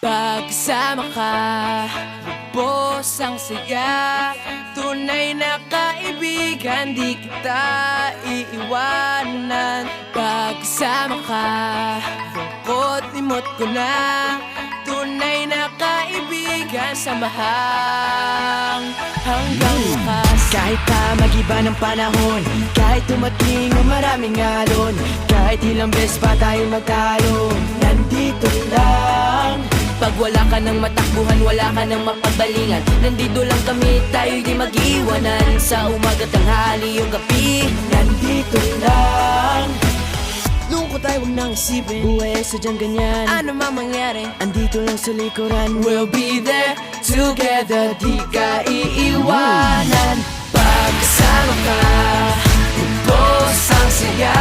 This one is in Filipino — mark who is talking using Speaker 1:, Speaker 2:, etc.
Speaker 1: Pagkasama ka, lubos ang saya. Tunay na kaibigan, di kita iiwanan. Pagkasama ka, lungkot limot ko na. Tunay na kaibigan, samahang hanggang wakas.
Speaker 2: Kahit pa mag-iba ng panahon, kahit tumating ang maraming alon, kahit ilang beses pa tayo magtalo, nandito lang.
Speaker 1: Pag wala ka ng matakbuhan, wala ka ng mapagbalingan, nandito lang kami, tayo'y di mag-iwanan. Sa umaga, tanghali o gabi,
Speaker 2: Nandito lang.
Speaker 1: lungkot ay huwag nang isipin.
Speaker 2: Buhay ay sadyang ganyan,
Speaker 1: Ano man mangyari,
Speaker 2: andito lang sa likuran.
Speaker 1: we'll be there together, di ka iiwanan. Pagkasama ka, lubos ang saya.